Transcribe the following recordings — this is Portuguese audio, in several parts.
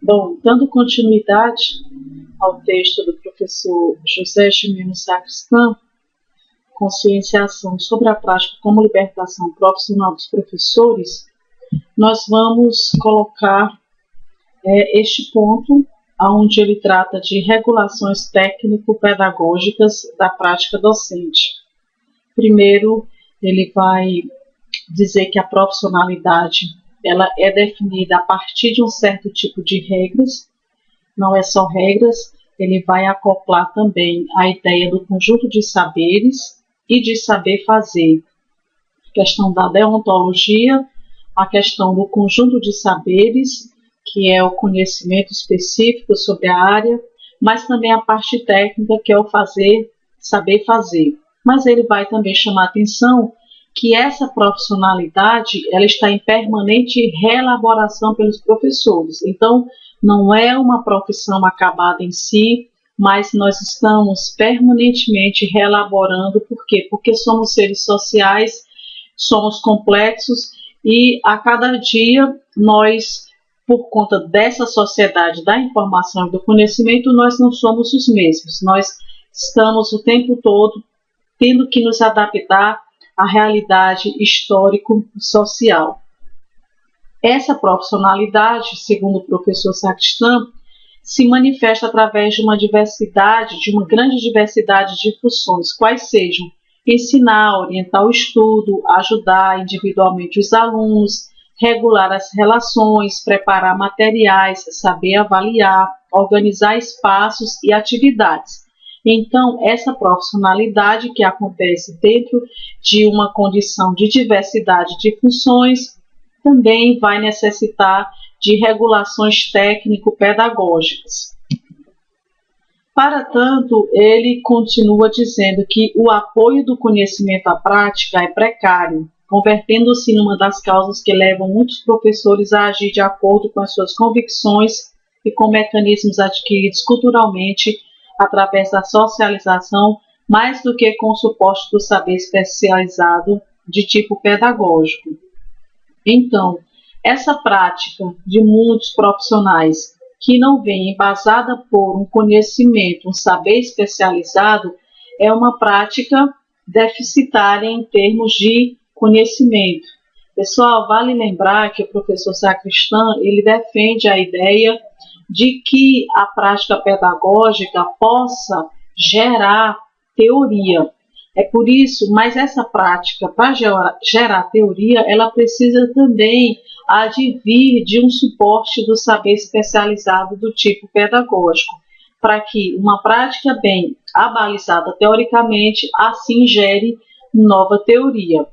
Bom, dando continuidade ao texto do professor José Gimeno Sacristã, Conscienciação sobre a prática como libertação profissional dos professores, nós vamos colocar este ponto, onde ele trata de regulações técnico-pedagógicas da prática docente. Primeiro, ele vai dizer que a profissionalidade ela é definida a partir de um certo tipo de regras, não é só regras, ele vai acoplar também a ideia do conjunto de saberes e de saber fazer. A questão da deontologia, a questão do conjunto de saberes, que é o conhecimento específico sobre a área, mas também a parte técnica, que é o fazer, saber fazer. Mas ele vai também chamar a atenção que essa profissionalidade ela está em permanente reelaboração pelos professores. Então, não é uma profissão acabada em si, mas nós estamos permanentemente reelaborando. Por quê? Porque somos seres sociais, somos complexos e a cada dia nós, por conta dessa sociedade da informação e do conhecimento, nós não somos os mesmos. Nós estamos o tempo todo tendo que nos adaptar à realidade histórico-social. Essa profissionalidade, segundo o professor Sacristã, se manifesta através de uma diversidade, de uma grande diversidade de funções, quais sejam ensinar, orientar o estudo, ajudar individualmente os alunos, regular as relações, preparar materiais, saber avaliar, organizar espaços e atividades. Então, essa profissionalidade que acontece dentro de uma condição de diversidade de funções também vai necessitar de regulações técnico-pedagógicas. Para tanto, ele continua dizendo que o apoio do conhecimento à prática é precário, convertendo-se numa das causas que levam muitos professores a agir de acordo com as suas convicções e com mecanismos adquiridos culturalmente através da socialização, mais do que com o suporte do saber especializado de tipo pedagógico. Então, essa prática de muitos profissionais que não vem embasada por um conhecimento, um saber especializado, é uma prática deficitária em termos de conhecimento. Pessoal, vale lembrar que o professor Sacristã, ele defende a ideia de que a prática pedagógica possa gerar teoria. É por isso, mas essa prática, para gerar teoria, ela precisa também advir de um suporte do saber especializado do tipo pedagógico, para que uma prática bem abalizada teoricamente, assim gere nova teoria.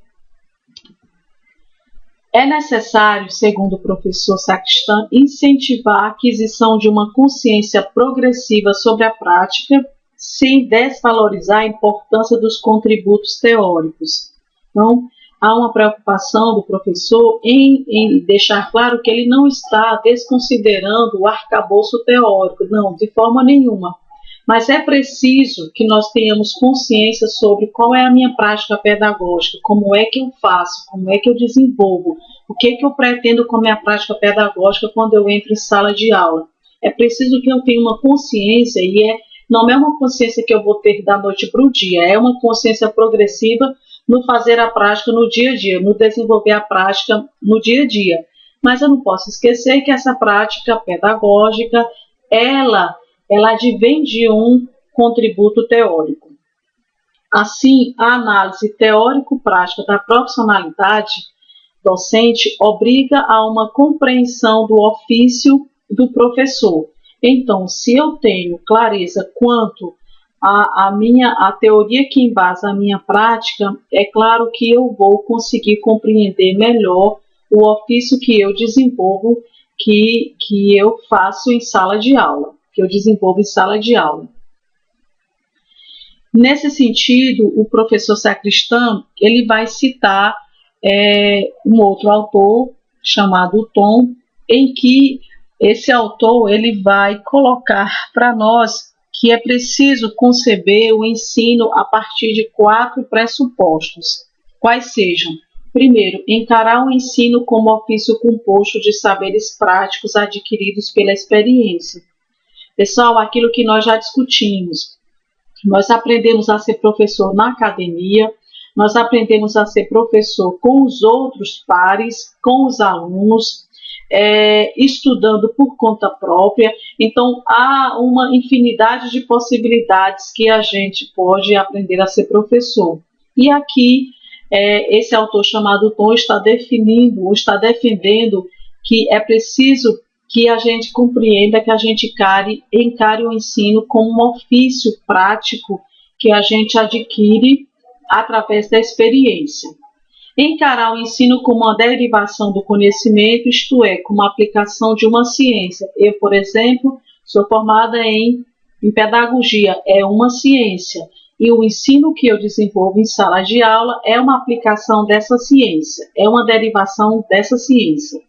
É necessário, segundo o professor Sacristã, incentivar a aquisição de uma consciência progressiva sobre a prática, sem desvalorizar a importância dos contributos teóricos. Então, há uma preocupação do professor em deixar claro que ele não está desconsiderando o arcabouço teórico, não, de forma nenhuma. Mas é preciso que nós tenhamos consciência sobre qual é a minha prática pedagógica, como é que eu faço, como é que eu desenvolvo, o que eu pretendo com a minha prática pedagógica quando eu entro em sala de aula. É preciso que eu tenha uma consciência, e não é uma consciência que eu vou ter da noite para o dia, é uma consciência progressiva no fazer a prática no dia a dia, no desenvolver a prática no dia a dia. Mas eu não posso esquecer que essa prática pedagógica, ela advém de um contributo teórico. Assim, a análise teórico-prática da profissionalidade docente obriga a uma compreensão do ofício do professor. Então, se eu tenho clareza quanto a teoria que embasa a minha prática, é claro que eu vou conseguir compreender melhor o ofício que eu desenvolvo, que eu faço em sala de aula, que eu desenvolvo em sala de aula. Nesse sentido, o professor Sacristã, ele vai citar um outro autor chamado Tom, em que esse autor ele vai colocar para nós que é preciso conceber o ensino a partir de 4 pressupostos, quais sejam Primeiro, encarar o ensino como ofício composto de saberes práticos adquiridos pela experiência. Pessoal, aquilo que nós já discutimos, nós aprendemos a ser professor na academia, nós aprendemos a ser professor com os outros pares, com os alunos, estudando por conta própria. Então, há uma infinidade de possibilidades que a gente pode aprender a ser professor. E aqui, esse autor chamado Tom está defendendo que é preciso que a gente compreenda, que a gente encare o ensino como um ofício prático que a gente adquire através da experiência. Encarar o ensino como uma derivação do conhecimento, isto é, como a aplicação de uma ciência. Eu, por exemplo, sou formada em pedagogia, é uma ciência. E o ensino que eu desenvolvo em sala de aula é uma aplicação dessa ciência, é uma derivação dessa ciência.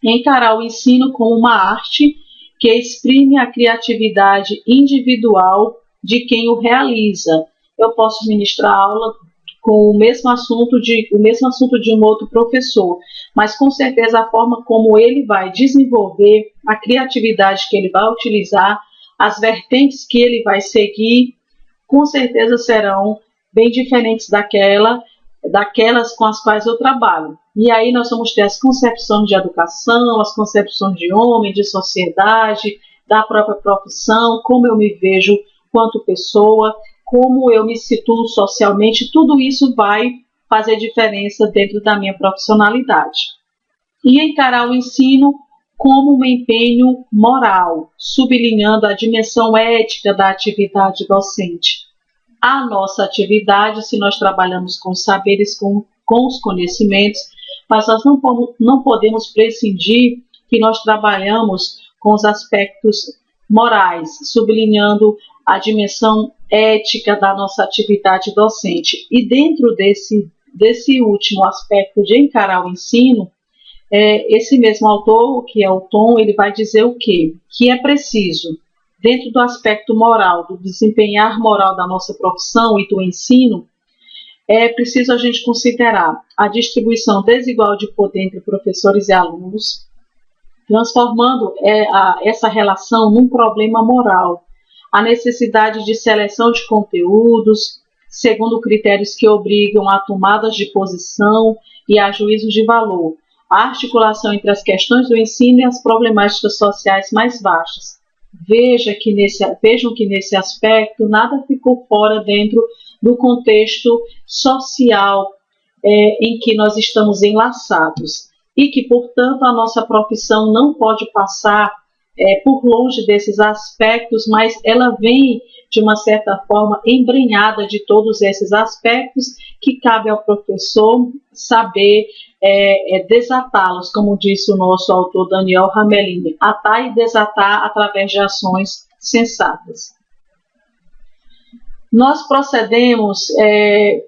Encarar o ensino como uma arte que exprime a criatividade individual de quem o realiza. Eu posso ministrar aula com o mesmo assunto de um outro professor, mas com certeza a forma como ele vai desenvolver, a criatividade que ele vai utilizar, as vertentes que ele vai seguir, com certeza serão bem diferentes daquelas com as quais eu trabalho. E aí nós vamos ter as concepções de educação, as concepções de homem, de sociedade, da própria profissão, como eu me vejo quanto pessoa, como eu me situo socialmente, tudo isso vai fazer diferença dentro da minha profissionalidade. E encarar o ensino como um empenho moral, sublinhando a dimensão ética da atividade docente. A nossa atividade, se nós trabalhamos com os saberes, com os conhecimentos, mas nós não podemos prescindir que nós trabalhamos com os aspectos morais, sublinhando a dimensão ética da nossa atividade docente. E dentro desse último aspecto de encarar o ensino, esse mesmo autor, que é o Tom, ele vai dizer o quê? Que é preciso, dentro do aspecto moral, do desempenhar moral da nossa profissão e do ensino, é preciso a gente considerar a distribuição desigual de poder entre professores e alunos, transformando essa relação num problema moral, a necessidade de seleção de conteúdos, segundo critérios que obrigam a tomadas de posição e a juízos de valor, a articulação entre as questões do ensino e as problemáticas sociais mais vastas. Vejam que nesse aspecto nada ficou fora dentro do contexto social em que nós estamos enlaçados e que, portanto, a nossa profissão não pode passar por longe desses aspectos, mas ela vem, de uma certa forma, embrenhada de todos esses aspectos que cabe ao professor saber desatá-los, como disse o nosso autor Daniel Ramelini, atar e desatar através de ações sensatas. Nós procedemos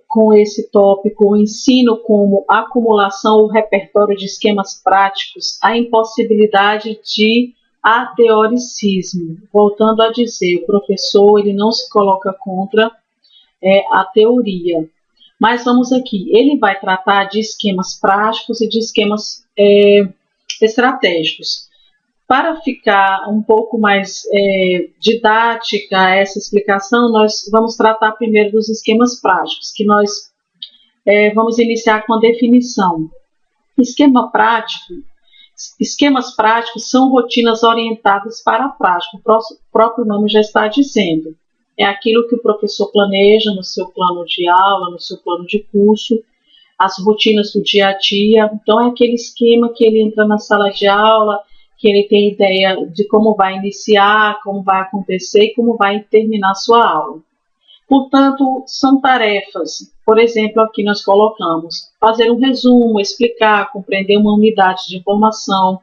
com esse tópico, o ensino como acumulação ou repertório de esquemas práticos, a impossibilidade de ateoricismo. Voltando a dizer, o professor ele não se coloca contra a teoria. Mas vamos aqui, ele vai tratar de esquemas práticos e de esquemas estratégicos. Para ficar um pouco mais didática essa explicação, nós vamos tratar primeiro dos esquemas práticos, que nós vamos iniciar com a definição. Esquemas práticos são rotinas orientadas para a prática, o próprio nome já está dizendo. É aquilo que o professor planeja no seu plano de aula, no seu plano de curso, as rotinas do dia a dia. Então, é aquele esquema que ele entra na sala de aula, que ele tem ideia de como vai iniciar, como vai acontecer e como vai terminar a sua aula. Portanto, são tarefas. Por exemplo, aqui nós colocamos fazer um resumo, explicar, compreender uma unidade de informação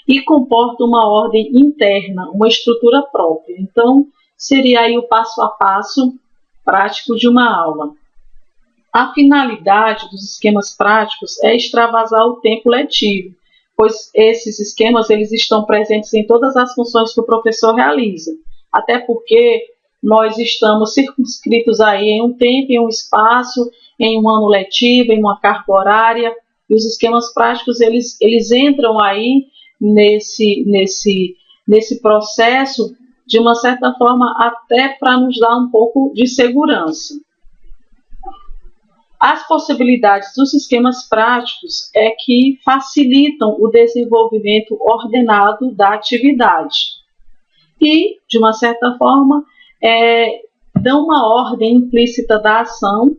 e comporta uma ordem interna, uma estrutura própria. Então, seria aí o passo a passo prático de uma aula. A finalidade dos esquemas práticos é extravasar o tempo letivo, pois esses esquemas eles estão presentes em todas as funções que o professor realiza. Até porque nós estamos circunscritos aí em um tempo, em um espaço, em um ano letivo, em uma carga horária, e os esquemas práticos, eles entram aí nesse processo, de uma certa forma, até para nos dar um pouco de segurança. As possibilidades dos esquemas práticos é que facilitam o desenvolvimento ordenado da atividade e, de uma certa forma, dão uma ordem implícita da ação,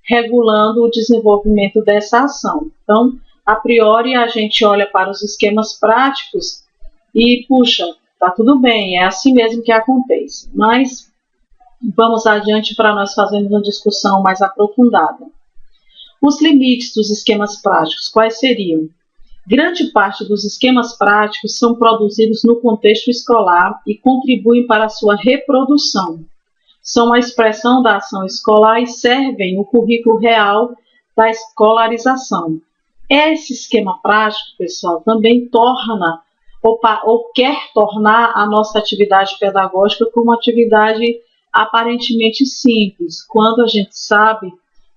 regulando o desenvolvimento dessa ação. Então, a priori, a gente olha para os esquemas práticos e, puxa, tá tudo bem, é assim mesmo que acontece. Mas vamos adiante para nós fazermos uma discussão mais aprofundada. Os limites dos esquemas práticos, quais seriam? Grande parte dos esquemas práticos são produzidos no contexto escolar e contribuem para a sua reprodução. São a expressão da ação escolar e servem o currículo real da escolarização. Esse esquema prático, pessoal, também torna ou quer tornar a nossa atividade pedagógica como uma atividade aparentemente simples, quando a gente sabe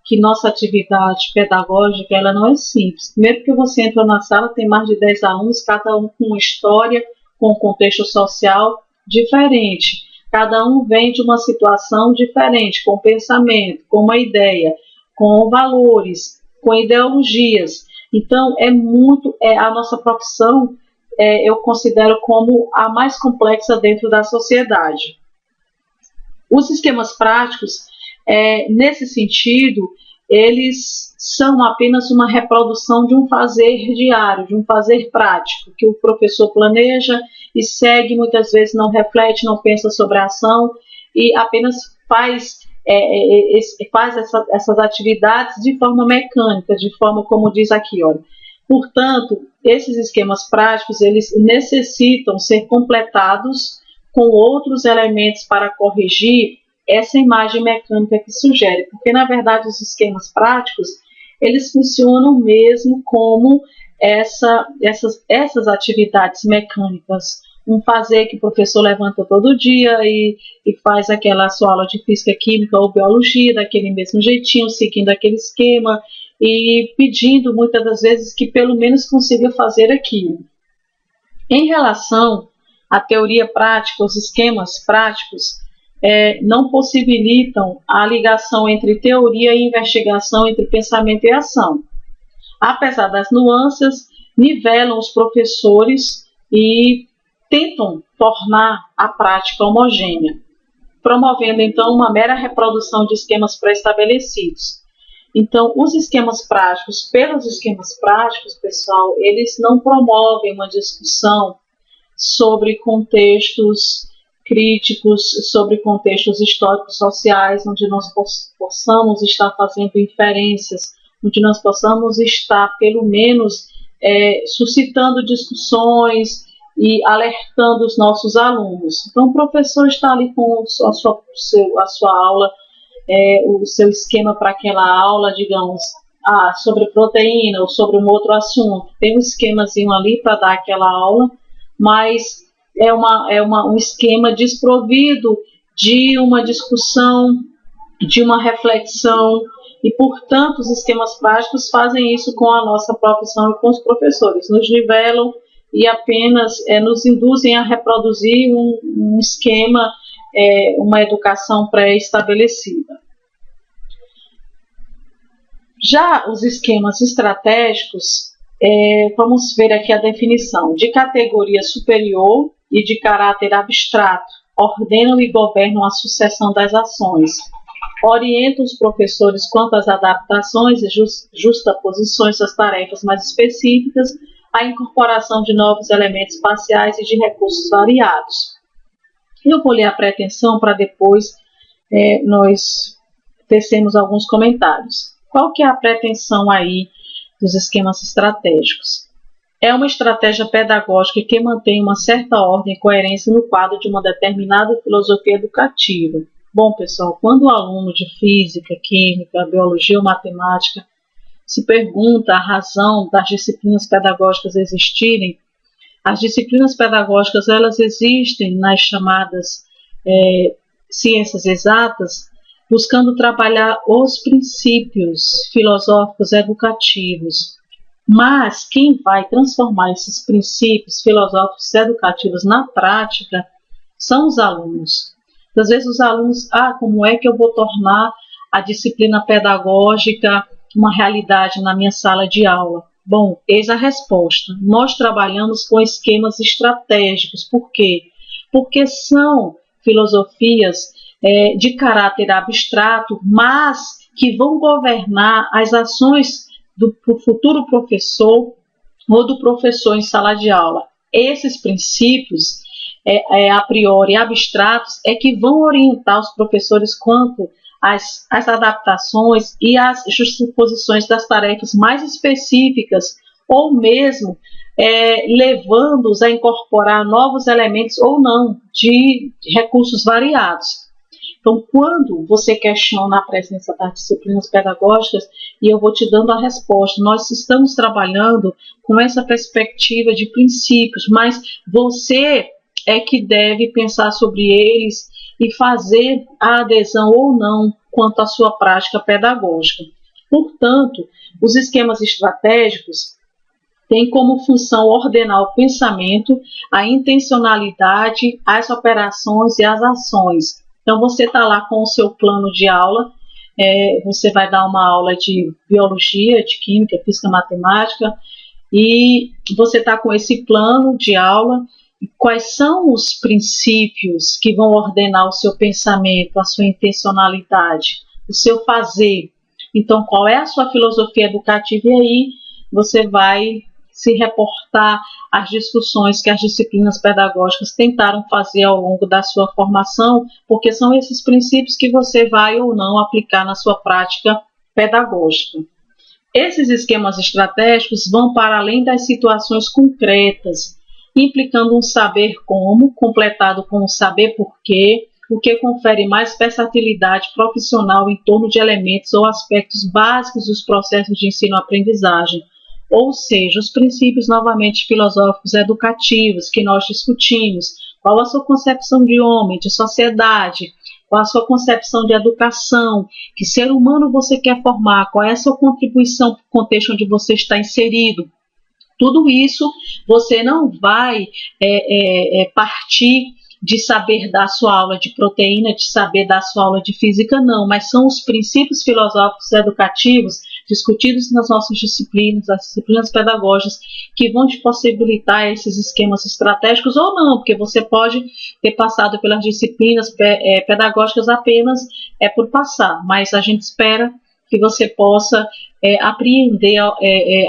que nossa atividade pedagógica ela não é simples. Primeiro que você entra na sala, tem mais de 10 alunos, cada um com uma história, com um contexto social diferente. Cada um vem de uma situação diferente, com pensamento, com uma ideia, com valores, com ideologias. Então, a nossa profissão, eu considero como a mais complexa dentro da sociedade. Os esquemas práticos, nesse sentido, eles são apenas uma reprodução de um fazer diário, de um fazer prático, que o professor planeja e segue, muitas vezes não reflete, não pensa sobre a ação e apenas faz essas atividades de forma mecânica, de forma como diz aqui, olha. Portanto, esses esquemas práticos, eles necessitam ser completados com outros elementos para corrigir essa imagem mecânica que sugere, porque na verdade os esquemas práticos, eles funcionam mesmo como essas atividades mecânicas, um fazer que o professor levanta todo dia e faz aquela sua aula de física, química ou biologia, daquele mesmo jeitinho, seguindo aquele esquema e pedindo muitas das vezes que pelo menos consiga fazer aquilo. Em relação à teoria prática, os esquemas práticos não possibilitam a ligação entre teoria e investigação, entre pensamento e ação. Apesar das nuances, nivelam os professores e tentam tornar a prática homogênea, promovendo então uma mera reprodução de esquemas pré-estabelecidos. Então, os esquemas práticos, pelos esquemas práticos, pessoal, eles não promovem uma discussão sobre contextos críticos, sobre contextos históricos sociais, onde nós possamos estar fazendo inferências, onde nós possamos estar, pelo menos, suscitando discussões e alertando os nossos alunos. Então, o professor está ali com a sua aula, o seu esquema para aquela aula, digamos, sobre proteína ou sobre um outro assunto. Tem um esquemazinho ali para dar aquela aula, mas um esquema desprovido de uma discussão, de uma reflexão, e, portanto, os esquemas práticos fazem isso com a nossa profissão e com os professores, nos nivelam e apenas nos induzem a reproduzir um esquema, uma educação pré-estabelecida. Já os esquemas estratégicos, vamos ver aqui a definição: de categoria superior e de caráter abstrato, ordenam e governam a sucessão das ações, orientam os professores quanto às adaptações e justaposições das tarefas mais específicas, a incorporação de novos elementos espaciais e de recursos variados. Eu vou ler a pretensão para depois nós tecermos alguns comentários. Qual que é a pretensão aí dos esquemas estratégicos? É uma estratégia pedagógica que mantém uma certa ordem e coerência no quadro de uma determinada filosofia educativa. Bom, pessoal, quando o aluno de física, química, biologia ou matemática se pergunta a razão das disciplinas pedagógicas existirem, as disciplinas pedagógicas elas existem nas chamadas ciências exatas, buscando trabalhar os princípios filosóficos educativos. Mas quem vai transformar esses princípios filosóficos educativos na prática são os alunos. Às vezes os alunos, como é que eu vou tornar a disciplina pedagógica uma realidade na minha sala de aula? Bom, eis a resposta. Nós trabalhamos com esquemas estratégicos. Por quê? Porque são filosofias de caráter abstrato, mas que vão governar as ações do futuro professor ou do professor em sala de aula. Esses princípios, a priori abstratos, é que vão orientar os professores quanto às adaptações e às justaposições das tarefas mais específicas, ou mesmo levando-os a incorporar novos elementos ou não de recursos variados. Então, quando você questiona a presença das disciplinas pedagógicas, e eu vou te dando a resposta, nós estamos trabalhando com essa perspectiva de princípios, mas você é que deve pensar sobre eles e fazer a adesão ou não quanto à sua prática pedagógica. Portanto, os esquemas estratégicos têm como função ordenar o pensamento, a intencionalidade, as operações e as ações. Então, você está lá com o seu plano de aula, você vai dar uma aula de biologia, de química, física, matemática, e você está com esse plano de aula. Quais são os princípios que vão ordenar o seu pensamento, a sua intencionalidade, o seu fazer? Então, qual é a sua filosofia educativa? E aí você vai se reportar às discussões que as disciplinas pedagógicas tentaram fazer ao longo da sua formação, porque são esses princípios que você vai ou não aplicar na sua prática pedagógica. Esses esquemas estratégicos vão para além das situações concretas, implicando um saber como, completado com um saber porquê, o que confere mais versatilidade profissional em torno de elementos ou aspectos básicos dos processos de ensino-aprendizagem, ou seja, os princípios novamente filosóficos educativos que nós discutimos. Qual a sua concepção de homem, de sociedade? Qual a sua concepção de educação? Que ser humano você quer formar? Qual é a sua contribuição para o contexto onde você está inserido? Tudo isso você não vai partir de saber dar sua aula de proteína, de saber dar sua aula de física, não, mas são os princípios filosóficos educativos discutidos nas nossas disciplinas, as disciplinas pedagógicas, que vão te possibilitar esses esquemas estratégicos ou não, porque você pode ter passado pelas disciplinas pedagógicas apenas por passar, mas a gente espera que você possa apreender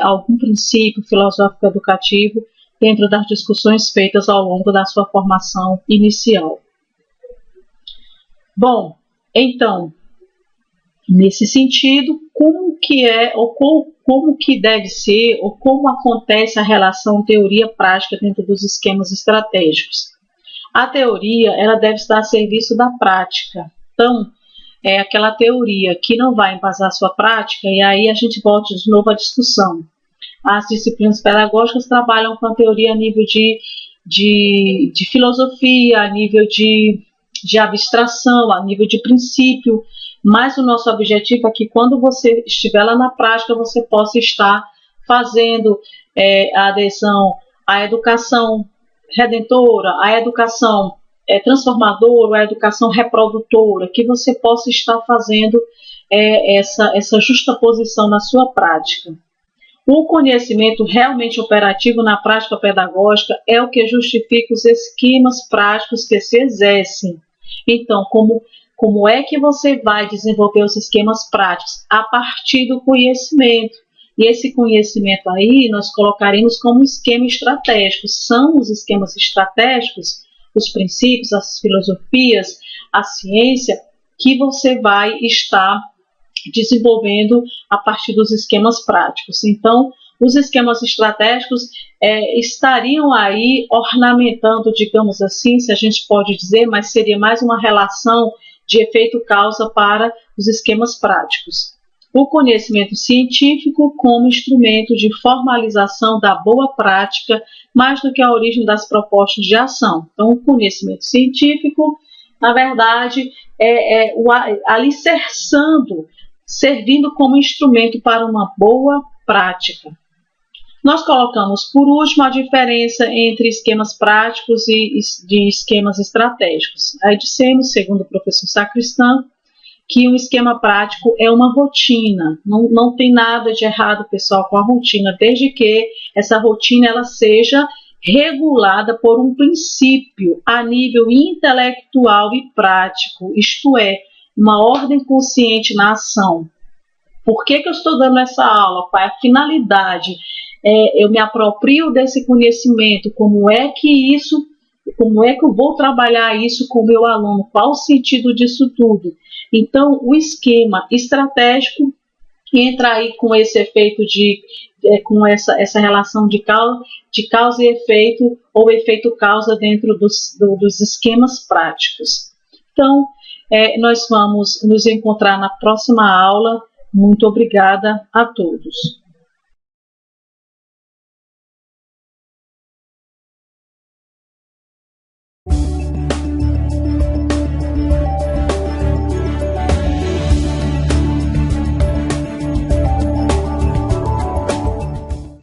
algum princípio filosófico educativo dentro das discussões feitas ao longo da sua formação inicial. Bom, então, nesse sentido, como que como que deve ser, ou como acontece a relação teoria-prática dentro dos esquemas estratégicos? A teoria, ela deve estar a serviço da prática. Então, é aquela teoria que não vai embasar a sua prática, e aí a gente volta de novo à discussão. As disciplinas pedagógicas trabalham com a teoria a nível de filosofia, a nível de abstração, a nível de princípio, mas o nosso objetivo é que quando você estiver lá na prática, você possa estar fazendo a adesão à educação redentora, à educação transformadora, à educação reprodutora, que você possa estar fazendo essa justaposição na sua prática. O conhecimento realmente operativo na prática pedagógica é o que justifica os esquemas práticos que se exercem. Então, como é que você vai desenvolver os esquemas práticos? A partir do conhecimento. E esse conhecimento aí nós colocaremos como esquema estratégico. São os esquemas estratégicos, os princípios, as filosofias, a ciência, que você vai estar desenvolvendo a partir dos esquemas práticos. Então, os esquemas estratégicos estariam aí ornamentando, digamos assim, se a gente pode dizer, mas seria mais uma relação de efeito-causa para os esquemas práticos. O conhecimento científico como instrumento de formalização da boa prática, mais do que a origem das propostas de ação. Então, o conhecimento científico na verdade, alicerçando, servindo como instrumento para uma boa prática. Nós colocamos, por último, a diferença entre esquemas práticos e de esquemas estratégicos. Aí dissemos, segundo o professor Sacristã, que um esquema prático é uma rotina. Não tem nada de errado, pessoal, com a rotina, desde que essa rotina ela seja regulada por um princípio a nível intelectual e prático, isto é, uma ordem consciente na ação. Por que eu estou dando essa aula? Qual é a finalidade? Eu me aproprio desse conhecimento, como é que eu vou trabalhar isso com o meu aluno, qual o sentido disso tudo? Então, o esquema estratégico entra aí com esse efeito com essa relação de causa e efeito, ou efeito-causa dentro dos esquemas práticos. Então, nós vamos nos encontrar na próxima aula. Muito obrigada a todos.